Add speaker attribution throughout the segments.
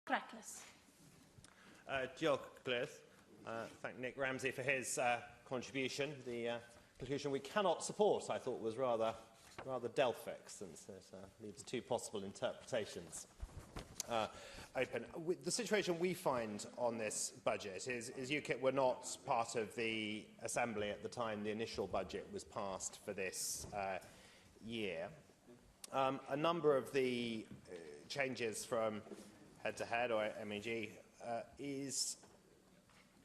Speaker 1: Crackles.
Speaker 2: Thank Nick Ramsey for his contribution. The conclusion we cannot support, I thought, was rather Delphic, since it leaves two possible interpretations open. The situation we find on this budget is UKIP were not part of the Assembly at the time the initial budget was passed for this year. A number of the changes from head-to-head or MEG is,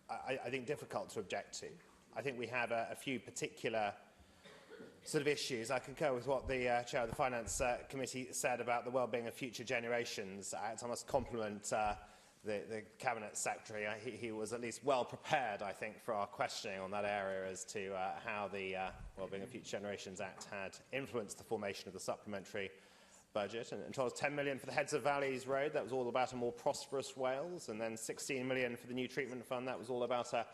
Speaker 2: I think, difficult to object to. I think we have a few particular sort of issues. I concur with what the Chair of the Finance Committee said about the well-being of future generations. I must compliment the Cabinet Secretary. He was at least well prepared, I think, for our questioning on that area as to how the Well-being of Future Generations Act had influenced the formation of the supplementary budget. And told us 10 million for the Heads of Valleys Road. That was all about a more prosperous Wales. And then 16 million for the new treatment fund. That was all about a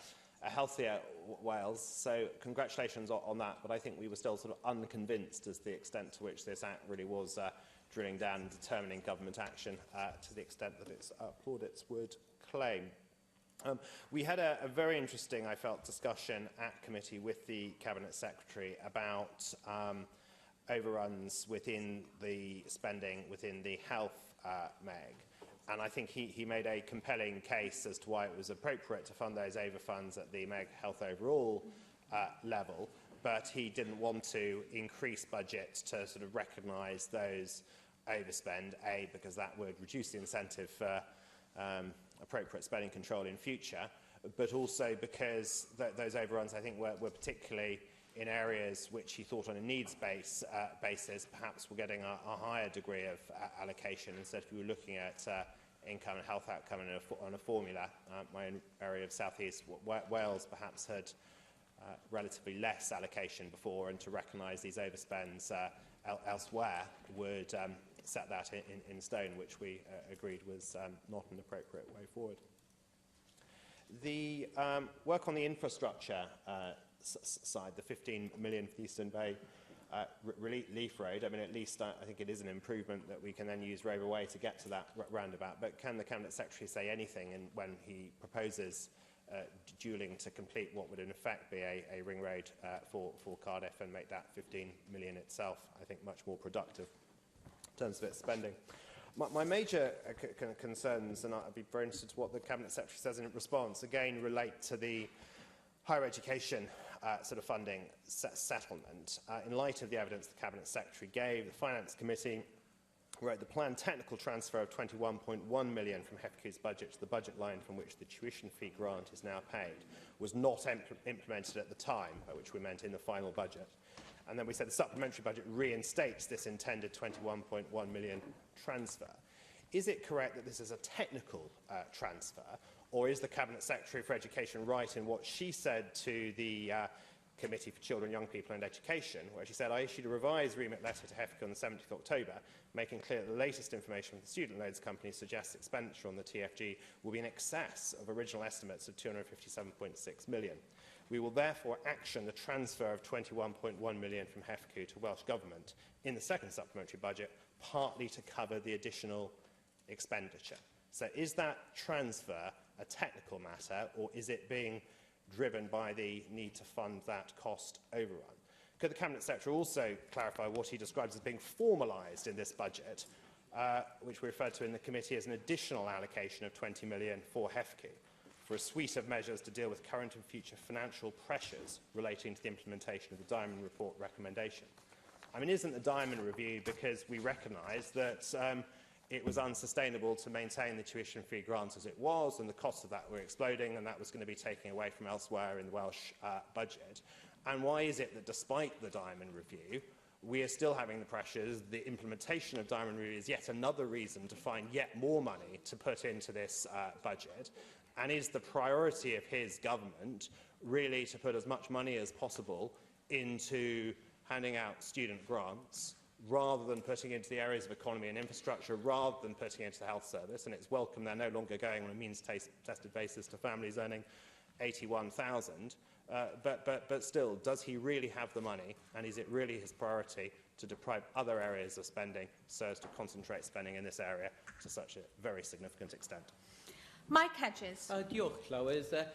Speaker 2: healthier Wales. So congratulations on that. But I think we were still sort of unconvinced as to the extent to which this Act really was drilling down and determining government action to the extent that its plaudits would claim. We had a very interesting, I felt, discussion at committee with the Cabinet Secretary about overruns within the spending within the health MEG. And I think he made a compelling case as to why it was appropriate to fund those overfunds at the MEG Health Overall level, but he didn't want to increase budget to sort of recognise those overspend, A, because that would reduce the incentive for appropriate spending control in future, but also because those overruns, I think, were particularly in areas which he thought on a needs-based basis, perhaps we're getting a higher degree of allocation instead if we were looking at income and health outcome on a formula. My own area of South East Wales perhaps had relatively less allocation before, and to recognise these overspends elsewhere would set that in stone, which we agreed was not an appropriate way forward. The work on the infrastructure side, the 15 million for the Eastern Bay Relief Road, I mean, at least I think it is an improvement that we can then use Rover Way to get to that roundabout. But can the Cabinet Secretary say anything when he proposes duelling to complete what would in effect be a ring road for Cardiff, and make that 15 million itself, I think, much more productive in terms of its spending? My major concerns, and I'd be very interested to what the Cabinet Secretary says in response, again relate to the higher education sort of funding settlement. In light of the evidence the Cabinet Secretary gave, the Finance Committee wrote the planned technical transfer of 21.1 million from HEFCU's budget to the budget line from which the tuition fee grant is now paid was not implemented at the time, by which we meant in the final budget. And then we said the supplementary budget reinstates this intended 21.1 million transfer. Is it correct that this is a technical transfer, or is the Cabinet Secretary for Education right in what she said to the Committee for Children, Young People and Education, where she said, I issued a revised remit letter to HEFCU on the 17th of October, making clear that the latest information from the student loans company suggests expenditure on the TFG will be in excess of original estimates of 257.6 million. We will therefore action the transfer of 21.1 million from HEFCU to Welsh Government in the second supplementary budget, partly to cover the additional expenditure. So is that transfer a technical matter, or is it being driven by the need to fund that cost overrun? Could the Cabinet Secretary also clarify what he describes as being formalised in this budget, which we referred to in the committee as an additional allocation of 20 million for HEFCU, for a suite of measures to deal with current and future financial pressures relating to the implementation of the Diamond Report recommendation? I mean, isn't the Diamond Review because we recognise that it was unsustainable to maintain the tuition fee grant as it was, and the costs of that were exploding, and that was going to be taken away from elsewhere in the Welsh budget? And why is it that despite the Diamond Review, we are still having the pressures? The implementation of Diamond Review is yet another reason to find yet more money to put into this budget. And is the priority of his government really to put as much money as possible into handing out student grants, rather than putting into the areas of economy and infrastructure, rather than putting into the health service? And it's welcome they're no longer going on a means-tested basis to families earning 81,000. But still, does he really have the money, and is it really his priority to deprive other areas of spending so as to concentrate spending in this area to such a very significant extent.
Speaker 1: Mike Hedges.
Speaker 3: Diolch, Llywydd.